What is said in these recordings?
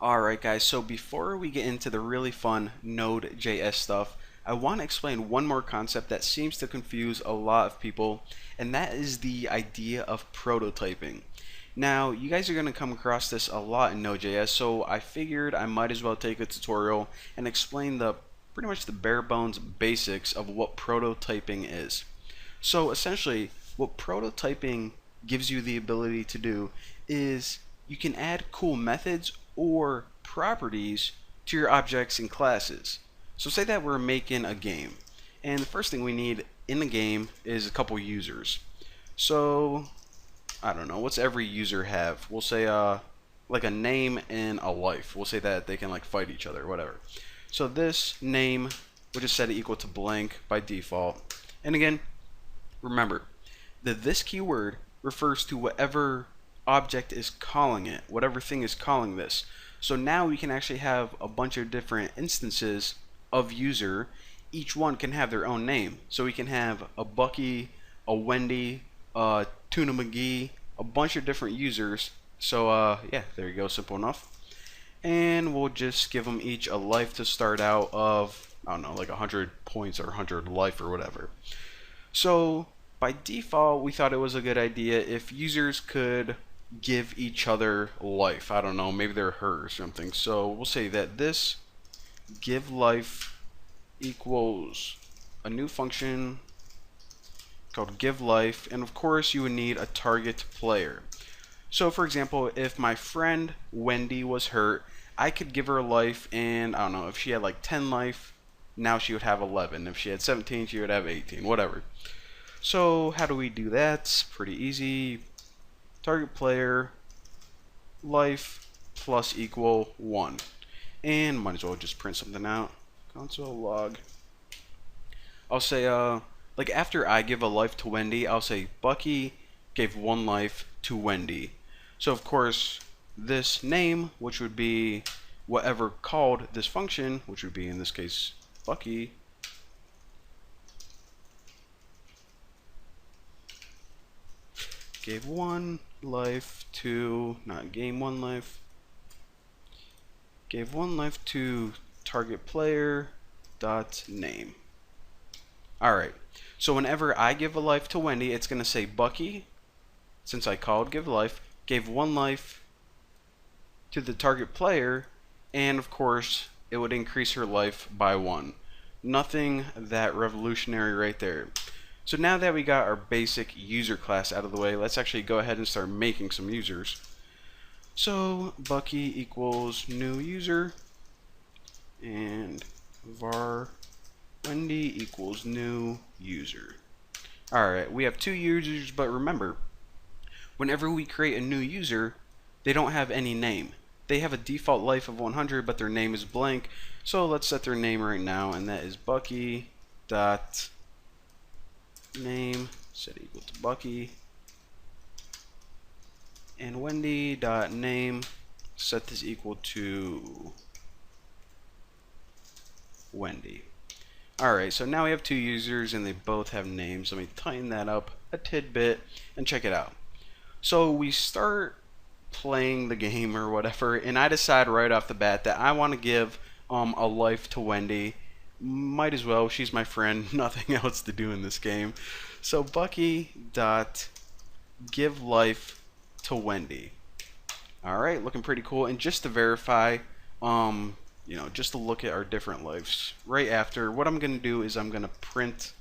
Alright guys, so before we get into the really fun Node.js stuff, I want to explain one more concept that seems to confuse a lot of people, and that is the idea of prototyping. Now, you guys are going to come across this a lot in Node.js, so I figured I might as well take a tutorial and explain the pretty much the bare bones basics of what prototyping is. So essentially, what prototyping gives you the ability to do is you can add cool methods or properties to your objects and classes. So say that we're making a game, and the first thing we need in the game is a couple users. So I don't know, what's every user have? We'll say like a name and a life. We'll say that they can like fight each other, whatever. So this name, we'll just set it equal to blank by default. And again, remember that this keyword refers to whatever object is calling it, whatever thing is calling this. So now we can actually have a bunch of different instances of user. Each one can have their own name. So we can have a Bucky, a Wendy, a Tuna McGee, a bunch of different users. So yeah, there you go, simple enough. And we'll just give them each a life to start out of, I don't know, like 100 points or 100 life or whatever. So by default, we thought it was a good idea if users could give each other life. I don't know, maybe they're her or something. So we'll say that this give life equals a new function called give life, and of course you would need a target player. So for example, if my friend Wendy was hurt, I could give her a life, and I don't know, if she had like 10 life, now she would have 11. If she had 17, she would have 18, whatever. So how do we do that? Pretty easy. Target player life plus equal 1. And might as well just print something out. Console log. I'll say like after I give a life to Wendy, I'll say Bucky gave 1 life to Wendy. So of course this name, which would be whatever called this function, which would be in this case Bucky, gave 1 life to, not game 1 life, gave 1 life to target player dot name. Alright, so whenever I give a life to Wendy, it's going to say Bucky, since I called give life, gave 1 life to the target player, and of course it would increase her life by 1. Nothing that revolutionary right there. So now that we got our basic user class out of the way, let's actually go ahead and start making some users. So Bucky equals new user, and var Wendy equals new user. Alright, we have 2 users, but remember, whenever we create a new user, they don't have any name. They have a default life of 100, but their name is blank. So let's set their name right now, and that is Bucky dot name set equal to Bucky, and Wendy dot name set this equal to Wendy. Alright, so now we have 2 users and they both have names. Let me tighten that up a tidbit and check it out. So we start playing the game or whatever, and I decide right off the bat that I want to give a life to Wendy. Might as well, she's my friend, nothing else to do in this game. So Bucky dot give life to Wendy. Alright, looking pretty cool. And just to verify, you know, just to look at our different lives, right after, what I'm going to do is I'm going to print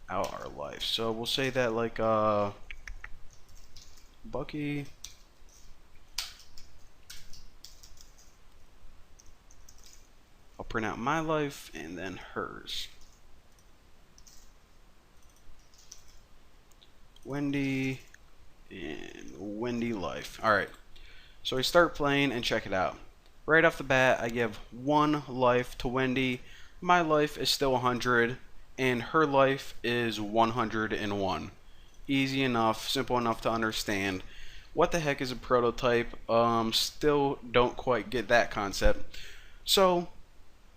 out our life. So we'll say that like Bucky I'll print out my life and then hers. Wendy and Wendy life. Alright, so we start playing and check it out. Right off the bat, I give 1 life to Wendy. My life is still 100, and her life is 101. Easy enough, simple enough to understand. What the heck is a prototype? Still don't quite get that concept. So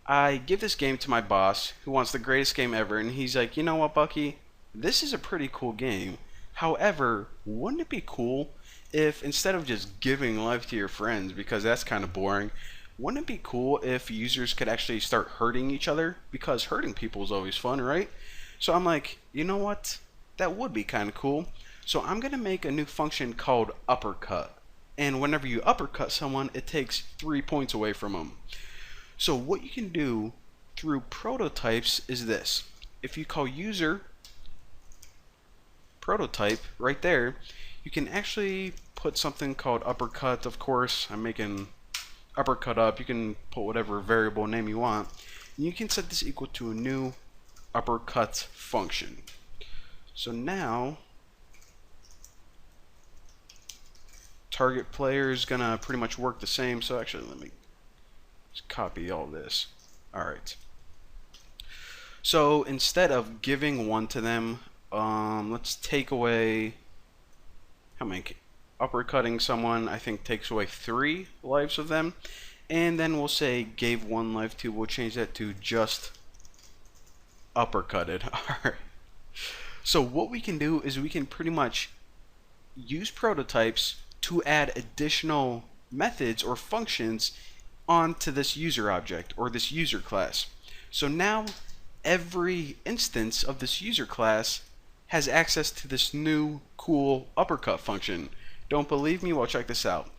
I give this game to my boss, who wants the greatest game ever, and he's like, you know what, Bucky? This is a pretty cool game. However, wouldn't it be cool if instead of just giving life to your friends, because that's kind of boring, wouldn't it be cool if users could actually start hurting each other? Because hurting people is always fun, right? So I'm like, you know what? That would be kind of cool. So I'm going to make a new function called uppercut. And whenever you uppercut someone, it takes 3 points away from them. So what you can do through prototypes is this. If you call user prototype right there, you can actually put something called uppercut. Of course, I'm making uppercut up. You can put whatever variable name you want. And you can set this equal to a new uppercut function. So now target player is gonna pretty much work the same. So actually, let me just copy all this. Alright. So instead of giving one to them, let's take away how many. Uppercutting someone, I think, takes away 3 lives of them. And then we'll say gave 1 life to, we'll change that to just uppercutted. Alright. So what we can do is we can pretty much use prototypes to add additional methods or functions onto this user object or this user class. So now every instance of this user class has access to this new cool uppercut function. Don't believe me? Well, check this out.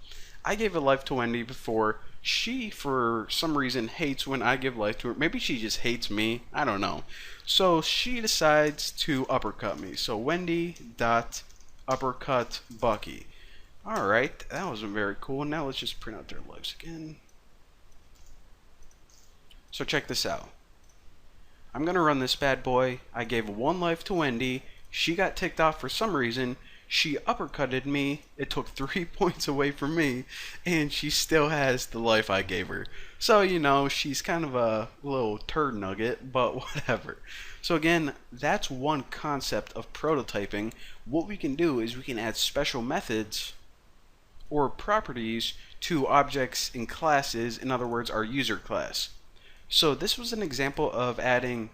I gave a life to Wendy before. She, for some reason, hates when I give life to her. Maybe she just hates me. I don't know. So she decides to uppercut me. So Wendy dot uppercut Bucky. Alright, that was very cool. Now let's just print out their lives again. So check this out. I'm going to run this bad boy. I gave 1 life to Wendy. She got ticked off for some reason. She uppercutted me. It took 3 points away from me, and she still has the life I gave her. So, you know, she's kind of a little turd nugget, but whatever. So again, that's one concept of prototyping. What we can do is we can add special methods or properties to objects in classes, in other words, our user class. So this was an example of adding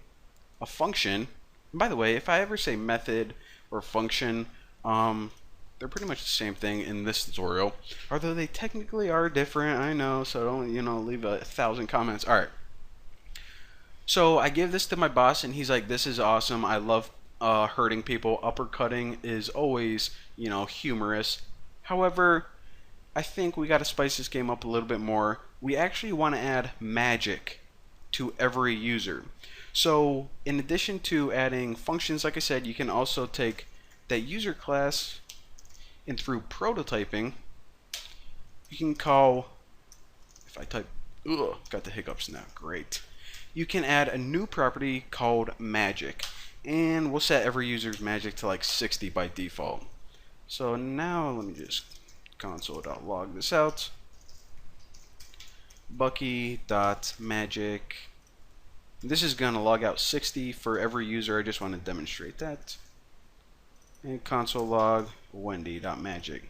a function. And by the way, if I ever say method or function, they're pretty much the same thing in this tutorial, although they technically are different. I know, so don't, you know, leave 1,000 comments. Alright, so I give this to my boss and he's like, this is awesome, I love hurting people. Uppercutting is always, you know, humorous. However, I think we got to spice this game up a little bit more. We actually want to add magic to every user. So in addition to adding functions, like I said, you can also take that user class, and through prototyping you can call, if I type, got the hiccups now, great, you can add a new property called magic, and we'll set every user's magic to like 60 by default. So now let me just console.log this out. Bucky.magic. This is going to log out 60 for every user. I just want to demonstrate that. And console log Wendy.magic.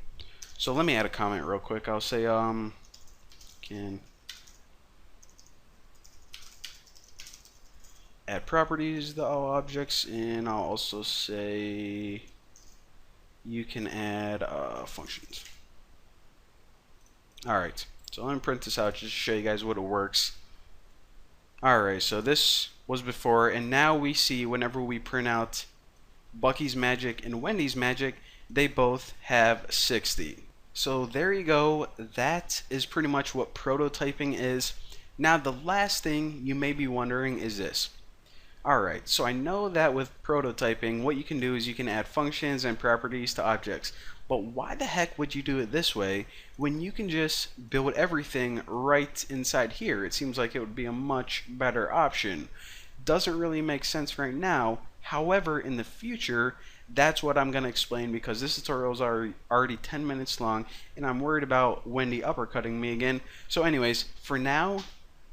So let me add a comment real quick. I'll say can add properties to all objects, and I'll also say you can add functions. Alright, so let me print this out just to show you guys what it works. Alright, so this was before, and now we see whenever we print out Bucky's magic and Wendy's magic, they both have 60. So there you go. That is pretty much what prototyping is. Now the last thing you may be wondering is this. Alright, so I know that with prototyping, what you can do is you can add functions and properties to objects. But why the heck would you do it this way when you can just build everything right inside here? It seems like it would be a much better option. Doesn't really make sense right now. However, in the future, that's what I'm going to explain, because this tutorial is already 10 minutes long and I'm worried about Wendy uppercutting me again. So anyways, for now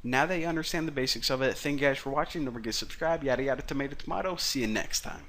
that you understand the basics of it, thank you guys for watching. Don't forget to subscribe, yada yada, tomato tomato. See you next time.